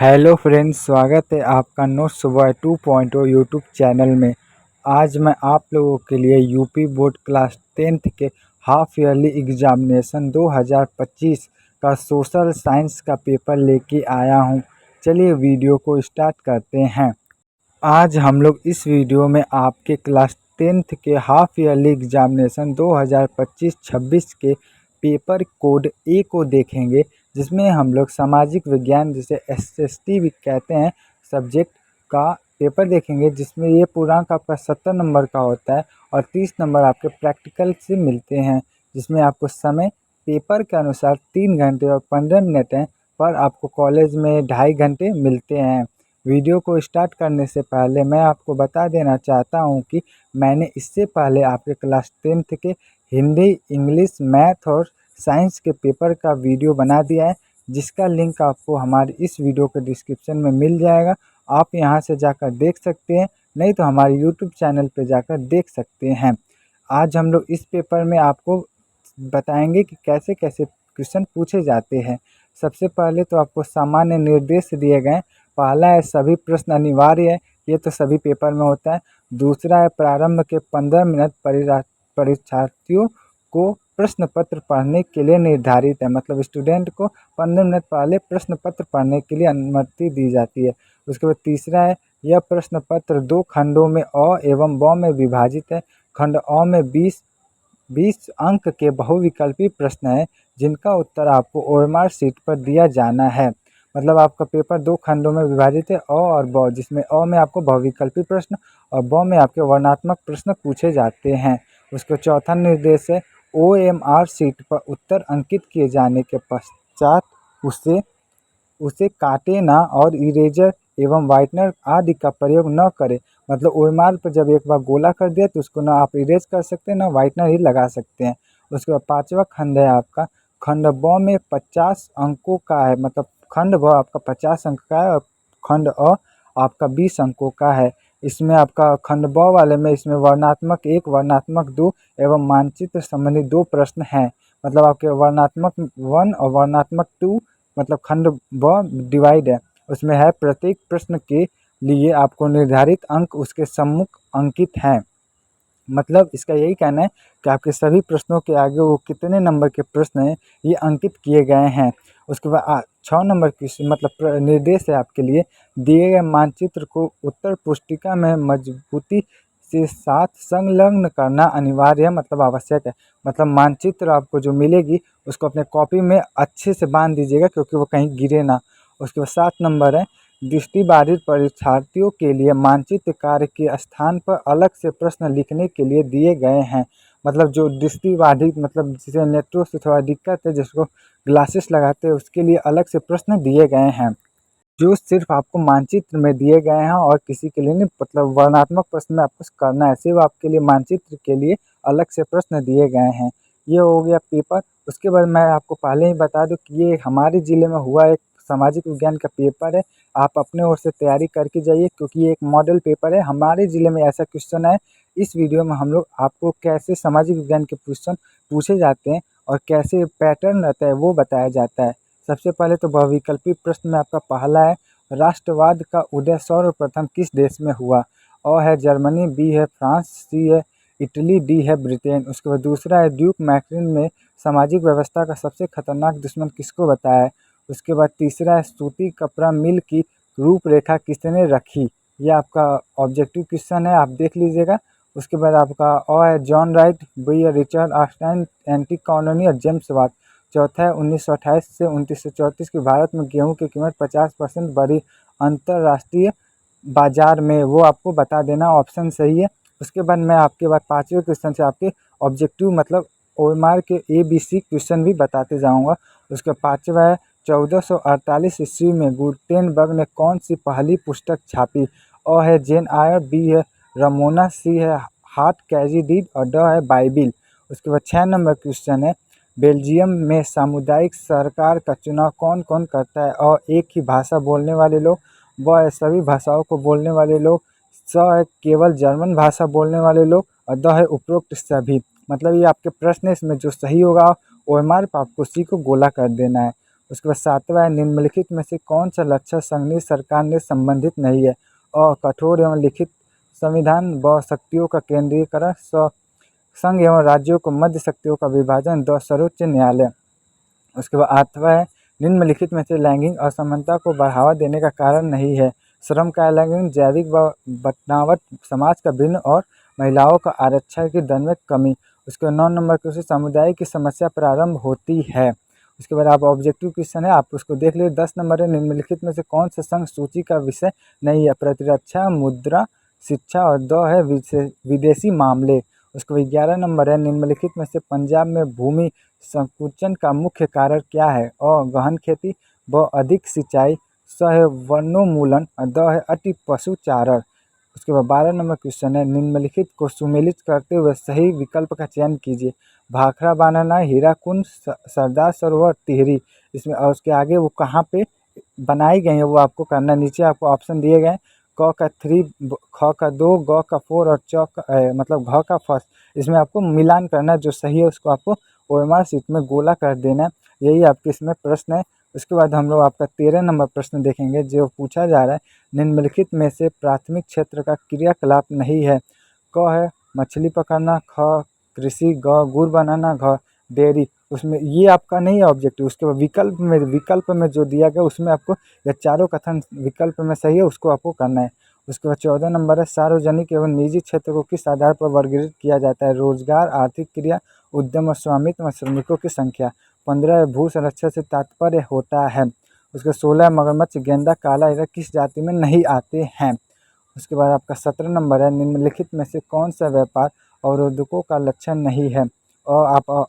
Hello friends, स्वागत है आपका नोट सुबह 2.0 यूट्यूब चैनल में। आज मैं आप लोगों के लिए यूपी बोर्ड क्लास 10th के हाफ ईयरली एग्जामिनेशन 2025 का सोशल साइंस का पेपर लेके आया हूं। चलिए वीडियो को स्टार्ट करते हैं। आज हम लोग इस वीडियो में आपके क्लास 10th के हाफ ईयरली एग्जामिनेशन 2025-26 के पेपर कोड ए को देखेंगे, जिसमें हम लोग सामाजिक विज्ञान, जिसे एसएसटी भी कहते हैं, सब्जेक्ट का पेपर देखेंगे, जिसमें ये पूर्णांक आपका 70 नंबर का होता है और 30 नंबर आपके प्रैक्टिकल से मिलते हैं, जिसमें आपको समय पेपर के अनुसार 3 घंटे और 15 मिनट हैं, पर आपको कॉलेज में 2.5 घंटे मिलते हैं। वीडियो को स्टार्ट करने से पहले मैं आपको बता देना चाहता हूं कि मैंने इससे पहले आपके क्लास 10th के हिंदी, इंग्लिश, मैथ और साइंस के पेपर का वीडियो बना दिया है, जिसका लिंक आपको हमारी इस वीडियो के डिस्क्रिप्शन में मिल जाएगा। आप यहां से जाकर देख सकते हैं, नहीं तो हमारे यूट्यूब चैनल पर जाकर देख सकते हैं। आज हम लोग इस पेपर में आपको बताएंगे कि कैसे कैसे क्वेश्चन पूछे जाते हैं। सबसे पहले तो आपको सामान्य निर्देश दिए गए। पहला है सभी प्रश्न अनिवार्य है, ये तो सभी पेपर में होता है। दूसरा है प्रारंभ के 15 मिनट परीक्षार्थियों को प्रश्न पत्र पढ़ने के लिए निर्धारित है, मतलब स्टूडेंट को 15 मिनट पहले प्रश्न पत्र पढ़ने के लिए अनुमति दी जाती है। उसके बाद तीसरा है यह प्रश्न पत्र 2 खंडों में अ एवं ब में विभाजित है। खंड अ में 20 अंक के बहुविकल्पी प्रश्न हैं, जिनका उत्तर आपको ओएमआर शीट पर दिया जाना है। मतलब आपका पेपर 2 खंडों में विभाजित है, अ और ब, जिसमें अ में आपको बहुविकल्पी प्रश्न और ब में आपके वर्णनात्मक प्रश्न पूछे जाते हैं। उसका चौथा निर्देश है ओएमआर शीट पर उत्तर अंकित किए जाने के पश्चात उसे उसे काटे ना और इरेजर एवं वाइटनर आदि का प्रयोग न करें। मतलब ओएमआर पर जब एक बार गोला कर दिया तो उसको ना आप इरेज कर सकते हैं, ना वाइटनर ही लगा सकते हैं। उसके बाद पांचवा खंड है आपका खंड ब में 50 अंकों का है, मतलब खंड ब आपका 50 अंक का है और खंड अ आपका 20 अंकों का है। इसमें आपका खंड ब वाले में इसमें वर्णात्मक 1, वर्णात्मक 2 एवं मानचित्र संबंधी 2 प्रश्न हैं। मतलब आपके वर्णात्मक 1 और वर्णात्मक 2, मतलब खंड ब डिवाइड है, उसमें है प्रत्येक प्रश्न के लिए आपको निर्धारित अंक उसके सम्मुख अंकित हैं। मतलब इसका यही कहना है कि आपके सभी प्रश्नों के आगे वो कितने नंबर के प्रश्न हैं ये अंकित किए गए हैं। उसके बाद 6 नंबर की मतलब निर्देश है आपके लिए, दिए गए मानचित्र को उत्तर पुस्तिका में मजबूती से साथ संलग्न करना अनिवार्य है, मतलब आवश्यक है। मतलब मानचित्र आपको जो मिलेगी उसको अपने कॉपी में अच्छे से बांध दीजिएगा, क्योंकि वो कहीं गिरे ना। उसके बाद 7 नंबर है दृष्टिबाधित परीक्षार्थियों के लिए मानचित्र कार्य के स्थान पर अलग से प्रश्न लिखने के लिए दिए गए हैं। मतलब जो दृष्टिबाधित, मतलब जिसे नेत्रों से थोड़ा दिक्कत है, जिसको ग्लासेस लगाते हैं, उसके लिए अलग से प्रश्न दिए गए हैं, जो सिर्फ आपको मानचित्र में दिए गए हैं और किसी के लिए नहीं। मतलब वर्णनात्मक प्रश्न में आपको करना है, सिर्फ आपके लिए मानचित्र के लिए अलग से प्रश्न दिए गए हैं। ये हो गया पेपर। उसके बाद मैं आपको पहले ही बता दूं कि ये हमारे ज़िले में हुआ एक सामाजिक विज्ञान का पेपर है। आप अपने ओर से तैयारी करके जाइए, क्योंकि ये एक मॉडल पेपर है। हमारे ज़िले में ऐसा क्वेश्चन है। इस वीडियो में हम लोग आपको कैसे सामाजिक विज्ञान के क्वेश्चन पूछे जाते हैं और कैसे पैटर्न रहता है वो बताया जाता है। सबसे पहले तो बहुविकल्पी प्रश्न में आपका पहला है राष्ट्रवाद का उदय सर्वप्रथम किस देश में हुआ। अ है जर्मनी, बी है फ्रांस, सी है इटली, डी है ब्रिटेन। उसके बाद दूसरा है ड्यूक मैक्रिन में सामाजिक व्यवस्था का सबसे खतरनाक दुश्मन किसको बताया है। उसके बाद तीसरा है सूती कपड़ा मिल की रूपरेखा किसने रखी। ये आपका ऑब्जेक्टिव क्वेश्चन है, आप देख लीजिएगा। उसके बाद आपका अ है जॉन राइट, बी है रिचर्ड आस्टाइन, एंटी कॉलोनी और जेम्स वाट। चौथा है 1928 से 1934 के भारत में गेहूं की कीमत 50% बढ़ी अंतर्राष्ट्रीय बाजार में, वो आपको बता देना, ऑप्शन सही है। उसके बाद मैं आपके बाद पाँचवें क्वेश्चन से आपके ऑब्जेक्टिव मतलब ओएमआर के ABC क्वेश्चन भी बताते जाऊंगा। उसका पाँचवा है 1448 ईस्वी में गुटेनबर्ग ने कौन सी पहली पुस्तक छापी। अ है जेन आयर, बी है रमोना, सी है हार्ट कैजिडीड और ड है बाइबिल। उसके बाद 6 नंबर क्वेश्चन है बेल्जियम में सामुदायिक सरकार का चुनाव कौन कौन करता है। और एक ही भाषा बोलने वाले लोग, ब है सभी भाषाओं को बोलने वाले लोग, स है केवल जर्मन भाषा बोलने वाले लोग और द है उपरोक्त सभी। मतलब ये आपके प्रश्न है, इसमें जो सही होगा ओएमआर पर आपको सी को गोला कर देना है। उसके बाद सातवां है, निम्नलिखित में से कौन सा लक्ष्य संघीय सरकार ने संबंधित नहीं है। कठोर एवं लिखित संविधान। ब शक्तियों का केंद्रीकरण। संघ एवं राज्यों को मध्य शक्तियों का विभाजन। सर्वोच्च न्यायालय। उसके बाद आठवां है, निम्नलिखित में से लैंगिक असमानता को बढ़ावा देने का कारण नहीं है। श्रम का लैंगिक, जैविक बनावट, समाज का भिन्न और महिलाओं का आरक्षण की दर में कमी। उसके बाद 9 नंबर क्वेश्चन, समुदाय की समस्या प्रारंभ होती है। उसके बाद आप ऑब्जेक्टिव क्वेश्चन है, आप उसको देख लीजिए। 10 नंबर है, निम्नलिखित में से कौन सा संघ सूची का विषय नहीं है। प्रतिरक्षा, मुद्रा, शिक्षा और है विदेशी मामले। उसके बाद 11 नंबर है, निम्नलिखित में से पंजाब में भूमि संकुचन का मुख्य कारण क्या है। गहन खेती। ब अधिक सिंचाई। है वनोन्मूलन। है अति पशुचारण। उसके बाद 12 नंबर क्वेश्चन है, निम्नलिखित को सुमेलित करते हुए सही विकल्प का चयन कीजिए। भाखड़ा बनाना, हीराकुंड, सरदार सरोवर, टिहरी। इसमें और उसके आगे वो कहाँ पे बनाई गई है वो आपको करना। नीचे आपको ऑप्शन दिए गए, क का 3, ख का 2, ग का 4 और मतलब घ का फर्स्ट। इसमें आपको मिलान करना है, जो सही है उसको आपको OMR शीट में गोला कर देना है। यही आपके इसमें प्रश्न है। उसके बाद हम लोग आपका 13 नंबर प्रश्न देखेंगे, जो पूछा जा रहा है, निम्नलिखित में से प्राथमिक क्षेत्र का क्रियाकलाप नहीं है। क है मछली पकड़ना, ख कृषि, ग गुड़ बनाना, घ डेयरी। उसमें ये आपका नहीं है ऑब्जेक्टिव। उसके बाद विकल्प में जो दिया गया उसमें आपको यह चारों कथन विकल्प में सही है उसको आपको करना है। उसके बाद 14 नंबर है, सार्वजनिक एवं निजी क्षेत्र को किस आधार पर वर्गीकृत किया जाता है। रोजगार, आर्थिक क्रिया, उद्यम और स्वामित्व, श्रमिकों की संख्या। 15 भू संरक्षण से तात्पर्य होता है। उसके 16 मगरमच्छ, गेंदा, काला हिरण किस जाति में नहीं आते हैं। उसके बाद आपका 17 नंबर है, निम्नलिखित में से कौन सा व्यापार अवरोधकों का लक्षण नहीं है। और आप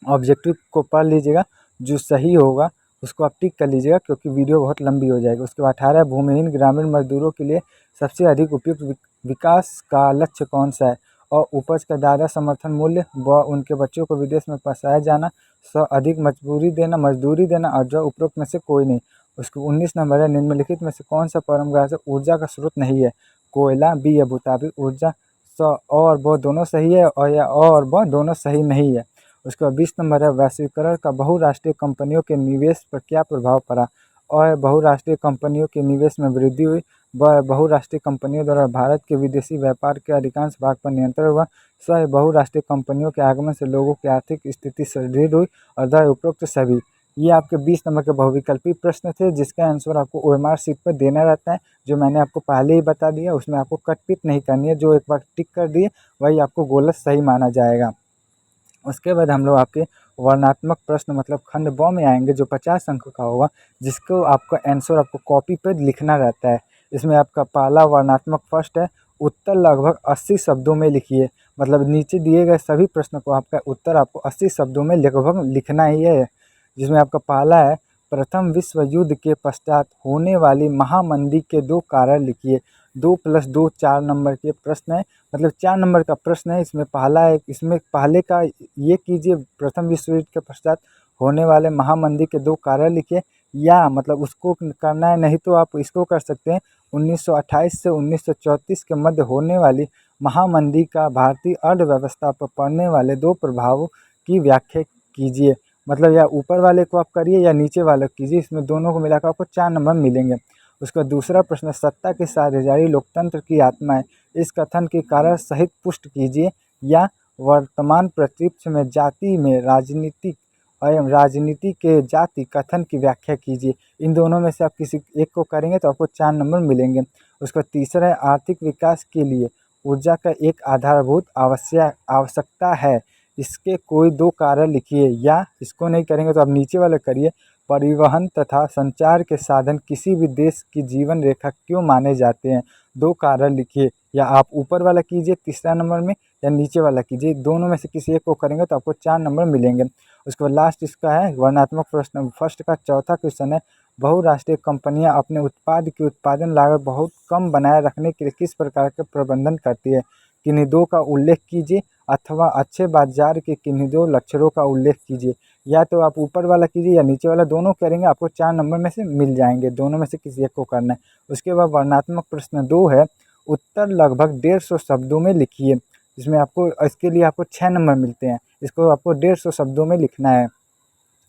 ऑब्जेक्टिव को पढ़ लीजिएगा, जो सही होगा उसको आप टिक कर लीजिएगा, क्योंकि वीडियो बहुत लंबी हो जाएगी। उसके बाद 18 भूमिहीन ग्रामीण मजदूरों के लिए सबसे अधिक उपयुक्त विकास का लक्ष्य कौन सा है। और उपज का ज़्यादा समर्थन मूल्य। व उनके बच्चों को विदेश में पसाया जाना। अधिक मजदूरी देना। और जो उपरोक्त में से कोई नहीं। उसको 19 नंबर है, निम्नलिखित में से कौन सा परंपरागत ऊर्जा का स्रोत नहीं है। कोयला, बी अबुताबी ऊर्जा। और वो दोनों सही है, और वो दोनों सही नहीं है। उसके बाद 20 नंबर है, वैश्वीकरण का बहुराष्ट्रीय कंपनियों के निवेश पर क्या प्रभाव पड़ा। और बहुराष्ट्रीय कंपनियों के निवेश में वृद्धि हुई। बहुराष्ट्रीय कंपनियों द्वारा भारत के विदेशी व्यापार के अधिकांश भाग पर नियंत्रण हुआ। बहुराष्ट्रीय कंपनियों के आगमन से लोगों की आर्थिक स्थिति सुदृढ़ हुई। और उपरोक्त सभी। ये आपके 20 नंबर के बहुविकल्पी प्रश्न थे, जिसका आंसर आपको OMR शीट पर देना रहता है, जो मैंने आपको पहले ही बता दिया। उसमें आपको कट पिट नहीं करनी है, जो एक बार टिक कर दिए वही आपको गोलत सही माना जाएगा। उसके बाद हम लोग आपके वर्णनात्मक प्रश्न मतलब खंड ब में आएंगे, जो 50 अंक का होगा, जिसको आपका आंसर आपको कॉपी पे लिखना रहता है। इसमें आपका पहला वर्णनात्मक फर्स्ट है, उत्तर लगभग 80 शब्दों में लिखिए। मतलब नीचे दिए गए सभी प्रश्नों को आपका उत्तर आपको 80 शब्दों में लगभग लिखना ही है। जिसमें आपका पहला है, प्रथम विश्व युद्ध के पश्चात होने वाली महामंदी के 2 कारण लिखिए। 2 + 2 4 नंबर के प्रश्न है, मतलब 4 नंबर का प्रश्न है। इसमें पहला है, इसमें पहले का ये कीजिए, प्रथम विश्व युद्ध के पश्चात होने वाले महामंदी के 2 कारण लिखिए। या मतलब उसको करना है, नहीं तो आप इसको कर सकते हैं, 1928 से 1934 के मध्य होने वाली महामंदी का भारतीय अर्थव्यवस्था पर पड़ने वाले 2 प्रभावों की व्याख्या कीजिए। मतलब या ऊपर वाले को आप करिए या नीचे वाले को कीजिए, इसमें दोनों को मिलाकर आपको 4 नंबर मिलेंगे। उसका दूसरा प्रश्न, सत्ता के साझेदारी लोकतंत्र की आत्मा है, इस कथन के कारण सहित पुष्ट कीजिए। या वर्तमान परिप्रेक्ष्य में जाति में राजनीति के जाति कथन की व्याख्या कीजिए। इन दोनों में से आप किसी एक को करेंगे तो आपको 4 नंबर मिलेंगे। उसका तीसरा है, आर्थिक विकास के लिए ऊर्जा का एक आधारभूत आवश्यकता है, इसके कोई 2 कारण लिखिए। या इसको नहीं करेंगे तो आप नीचे वाले करिए, परिवहन तथा संचार के साधन किसी भी देश की जीवन रेखा क्यों माने जाते हैं। 2 कारण लिखिए। या आप ऊपर वाला कीजिए तीसरा नंबर में, या नीचे वाला कीजिए, दोनों में से किसी एक को करेंगे तो आपको 4 नंबर मिलेंगे। उसके बाद लास्ट इसका है वर्णनात्मक प्रश्न फर्स्ट का चौथा क्वेश्चन है, बहुराष्ट्रीय कंपनियां अपने उत्पाद की उत्पादन लागत बहुत कम बनाए रखने के लिए किस प्रकार के प्रबंधन करती है। किन्हीं 2 का उल्लेख कीजिए, अथवा अच्छे बाजार के किन्हीं 2 लक्षणों का उल्लेख कीजिए। या तो आप ऊपर वाला कीजिए या नीचे वाला, दोनों करेंगे आपको 4 नंबर में से मिल जाएंगे। दोनों में से किसी एक को करना है। उसके बाद वर्णनात्मक प्रश्न 2 है, उत्तर लगभग 150 शब्दों में लिखिए। इसमें आपको इसके लिए आपको 6 नंबर मिलते हैं। इसको आपको 150 शब्दों में लिखना है।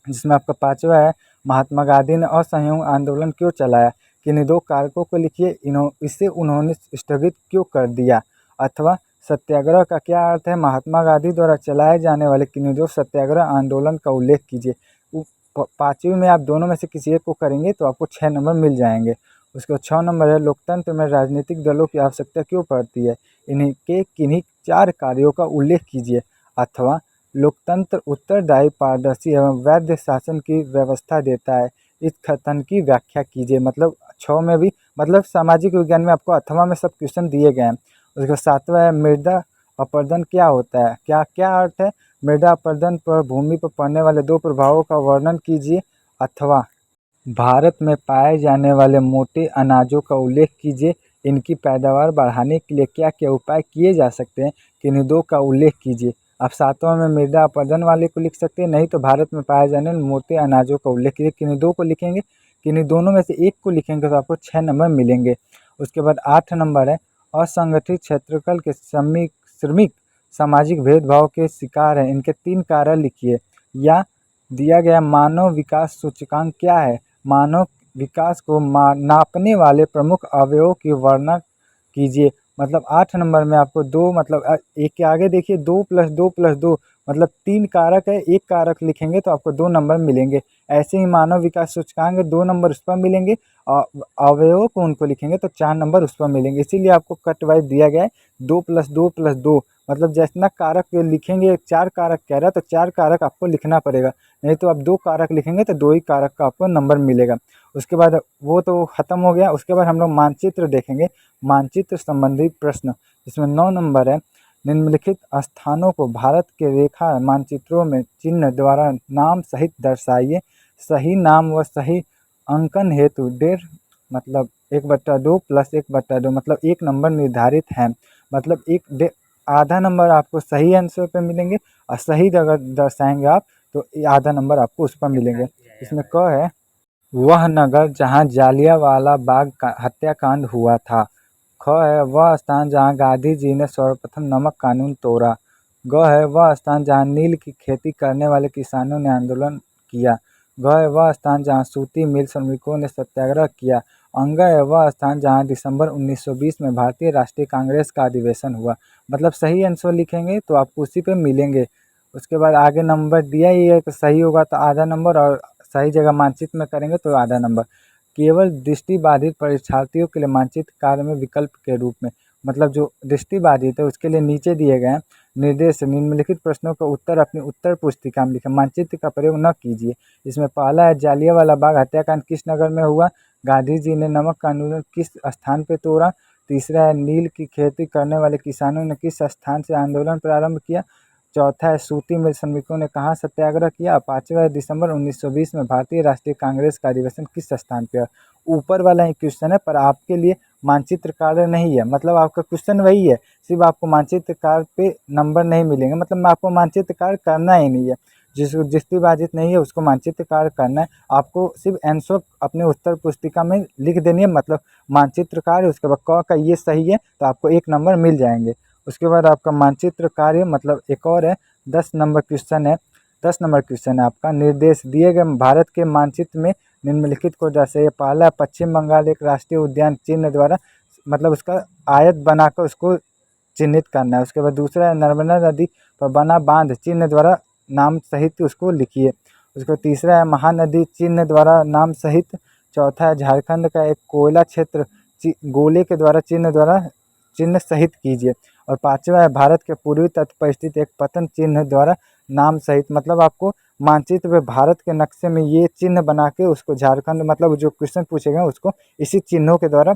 जिसमें आपका पांचवा है, महात्मा गांधी ने असहयोग आंदोलन क्यों चलाया? किन्हीं दो कारकों को लिखिए, इसे उन्होंने स्थगित क्यों कर दिया? अथवा सत्याग्रह का क्या अर्थ है? महात्मा गांधी द्वारा चलाए जाने वाले किन्हीं दो सत्याग्रह आंदोलन का उल्लेख कीजिए। पाँचवीं में आप दोनों में से किसी एक को करेंगे तो आपको 6 नंबर मिल जाएंगे। उसके बाद 6 नंबर है, लोकतंत्र में राजनीतिक दलों की आवश्यकता क्यों पड़ती है? इन्हीं के किन्हीं 4 कार्यों का उल्लेख कीजिए। अथवा लोकतंत्र उत्तरदायी, पारदर्शी एवं वैध शासन की व्यवस्था देता है, इस कथन की व्याख्या कीजिए। मतलब 6 में भी, मतलब सामाजिक विज्ञान में आपको अथवा में सब क्वेश्चन दिए गए हैं। उसके 7वां है, मृदा अपरदन क्या होता है? क्या क्या अर्थ है? मृदा अपरदन पर भूमि पर पड़ने वाले 2 प्रभावों का वर्णन कीजिए। अथवा भारत में पाए जाने वाले मोटे अनाजों का उल्लेख कीजिए, इनकी पैदावार बढ़ाने के लिए क्या क्या उपाय किए जा सकते हैं? किन्हीं दो का उल्लेख कीजिए। आप 7वां में मृदा अपरदन वाले को लिख सकते हैं, नहीं तो भारत में पाए जाने वाले मोटे अनाजों का उल्लेख कीजिए। किन्हीं दो को लिखेंगे, किन्हीं दोनों में से एक को लिखेंगे तो आपको 6 नंबर मिलेंगे। उसके बाद 8 नंबर है, असंगठित क्षेत्रफल के श्रमिक सामाजिक भेदभाव के शिकार हैं, इनके 3 कारण लिखिए। या दिया गया मानव विकास सूचकांक क्या है? मानव विकास को नापने वाले प्रमुख अवयवों की वर्णना कीजिए। मतलब 8 नंबर में आपको 2, मतलब एक के आगे देखिए 2 + 2 + 2, मतलब 3 कारक है, एक कारक लिखेंगे तो आपको 2 नंबर मिलेंगे। ऐसे ही मानव विकास सूचकांक 2 नंबर उस पर मिलेंगे, और अवयवों को उनको लिखेंगे तो 4 नंबर उस पर मिलेंगे। इसीलिए आपको कट वाइज दिया गया है 2 + 2 + 2, मतलब जितना कारक लिखेंगे, 4 कारक कह रहा है तो 4 कारक आपको लिखना पड़ेगा, नहीं तो आप 2 कारक लिखेंगे तो 2 ही कारक का आपको नंबर मिलेगा। उसके बाद वो तो ख़त्म हो गया। उसके बाद हम लोग मानचित्र देखेंगे, मानचित्र संबंधी प्रश्न। इसमें 9 नंबर है, निम्नलिखित स्थानों को भारत के रेखा मानचित्रों में चिन्ह द्वारा नाम सहित दर्शाइए। सही नाम व सही अंकन हेतु 1.5, मतलब 1/2 + 1/2, मतलब 1 नंबर निर्धारित है। मतलब आधा नंबर आपको सही आंसर पे मिलेंगे, और सही अगर दर्शाएंगे आप तो आधा नंबर आपको उस पर मिलेंगे। इसमें क है, वह नगर जहाँ जालियांवाला बाग का हत्याकांड हुआ था। ख है, वह स्थान जहाँ गांधी जी ने सर्वप्रथम नमक कानून तोड़ा। ग है, वह स्थान जहाँ नील की खेती करने वाले किसानों ने आंदोलन किया। घ है, वह स्थान जहाँ सूती मिल श्रमिकों ने सत्याग्रह किया। अंग है, वह स्थान जहाँ दिसंबर 1920 में भारतीय राष्ट्रीय कांग्रेस का अधिवेशन हुआ। मतलब सही आंसर लिखेंगे तो आपको उसी पे मिलेंगे। उसके बाद आगे नंबर दिया ही है, तो सही होगा तो आधा नंबर, और सही जगह मानचित्र में करेंगे तो आधा नंबर। केवल दृष्टिबाधित परीक्षार्थियों के लिए मानचित्र कार्य में विकल्प के रूप में, मतलब जो दृष्टिबाधित है उसके लिए नीचे दिए गए हैं निर्देश, निम्नलिखित प्रश्नों का उत्तर अपनी उत्तर पुस्तिका में लिखें, मानचित्र का प्रयोग न कीजिए। इसमें पहला है, जालियांवाला बाग हत्याकांड किस नगर में हुआ? गांधी जी ने नमक कानून किस स्थान पर तोड़ा? तीसरा है, नील की खेती करने वाले किसानों ने किस स्थान से आंदोलन प्रारंभ किया? चौथा है, सूती मिल श्रमिकों ने कहाँ सत्याग्रह किया? पाँचवा है, दिसंबर 1920 में भारतीय राष्ट्रीय कांग्रेस का अधिवेशन किस स्थान पर? ऊपर वाला ही क्वेश्चन है, पर आपके लिए मानचित्र कार्य नहीं है, मतलब आपका क्वेश्चन वही है, सिर्फ आपको मानचित्र कार्य पे नंबर नहीं मिलेंगे, मतलब आपको मानचित्र कार्य करना ही नहीं है। जिसकी बाजित नहीं है उसको मानचित्र कार्य करना है, आपको सिर्फ आंसर अपने उत्तर पुस्तिका में लिख देनी है, मतलब मानचित्र कार्य। उसके बाद क का ये सही है तो आपको 1 नंबर मिल जाएंगे। उसके बाद आपका मानचित्र कार्य, मतलब एक और है, 10 नंबर क्वेश्चन है। 10 नंबर क्वेश्चन है आपका, निर्देश दिए गए भारत के मानचित्र में निम्नलिखित को दर्शाइए। पहला, पश्चिम बंगाल एक राष्ट्रीय उद्यान चिन्ह द्वारा, मतलब उसका आयत बनाकर उसको चिन्हित करना है। उसके बाद दूसरा है, नर्मदा नदी पर बना बांध चिन्ह द्वारा नाम सहित उसको लिखिए। उसके बाद तीसरा है, महानदी चिन्ह द्वारा नाम सहित। चौथा है, झारखंड का एक कोयला क्षेत्र गोले के द्वारा चिन्ह सहित कीजिए। और पांचवा है, भारत के पूर्वी तट पर स्थित एक पतन चिन्ह द्वारा नाम सहित। मतलब आपको मानचित्र पे भारत के नक्शे में ये चिन्ह बना के उसको झारखंड, मतलब जो क्वेश्चन पूछे गए उसको इसी चिन्हों के द्वारा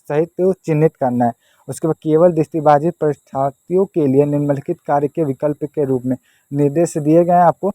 सहित चिन्हित करना है। उसके बाद केवल दृष्टिबाधित परीक्षार्थियों के लिए निम्नलिखित कार्य के विकल्प के रूप में निर्देश दिए गए हैं आपको।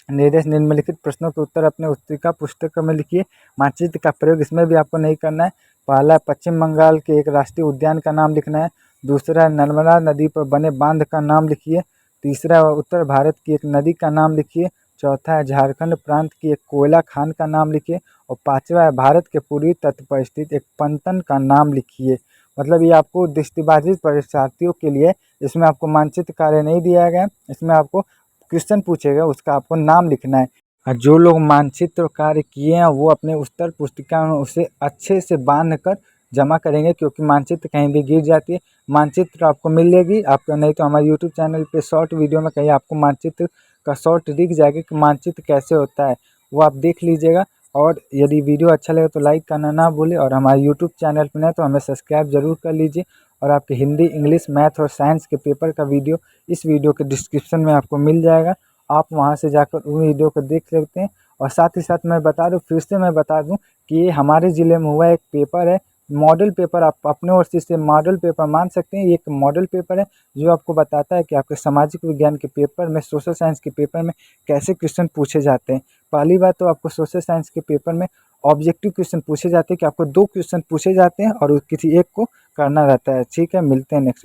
निर्देश, निम्नलिखित प्रश्नों के उत्तर अपने उत्तरिका पुस्तक में लिखिए। मानचित्र का प्रयोग इसमें भी आपको नहीं करना है। पहला, पश्चिम बंगाल के एक राष्ट्रीय उद्यान का नाम लिखना है। दूसरा, नर्मदा नदी पर बने बांध का नाम लिखिए। तीसरा, उत्तर भारत की एक नदी का नाम लिखिए। चौथा है, झारखंड प्रांत की एक कोयला खान का नाम लिखिए। और पांचवा है, भारत के पूर्वी तट पर स्थित एक पंतन का नाम लिखिए। मतलब ये आपको दृष्टिबाधित परीक्षार्थियों के लिए, इसमें आपको मानचित्र कार्य नहीं दिया गया है, इसमें आपको क्वेश्चन पूछेगा उसका आपको नाम लिखना है। जो लोग मानचित्र कार्य किए हैं वो अपने उत्तर पुस्तिका में उसे अच्छे से बांध कर जमा करेंगे, क्योंकि मानचित्र कहीं भी गिर जाती है। मानचित्र आपको मिलेगी आपको, नहीं तो हमारे यूट्यूब चैनल पे शॉर्ट वीडियो में कहीं आपको मानचित्र का शॉर्ट दिख जाएगा कि मानचित्र कैसे होता है, वो आप देख लीजिएगा। और यदि वीडियो अच्छा लगे तो लाइक करना ना भूलें, और हमारे यूट्यूब चैनल पर नए तो हमें सब्सक्राइब जरूर कर लीजिए। और आपके हिंदी, इंग्लिश, मैथ और साइंस के पेपर का वीडियो इस वीडियो के डिस्क्रिप्शन में आपको मिल जाएगा, आप वहां से जाकर उन वीडियो को देख सकते हैं। और साथ ही साथ मैं बता दूं, फिर से मैं बता दूं कि ये हमारे ज़िले में हुआ एक पेपर है, मॉडल पेपर। आप अपने ओर से इसे मॉडल पेपर मान सकते हैं। ये एक मॉडल पेपर है जो आपको बताता है कि आपके सामाजिक विज्ञान के पेपर में, सोशल साइंस के पेपर में कैसे क्वेश्चन पूछे जाते हैं। पहली बात तो आपको सोशल साइंस के पेपर में ऑब्जेक्टिव क्वेश्चन पूछे जाते हैं कि आपको 2 क्वेश्चन पूछे जाते हैं और किसी एक को करना रहता है। ठीक है, मिलते हैं नेक्स्ट वीडियो।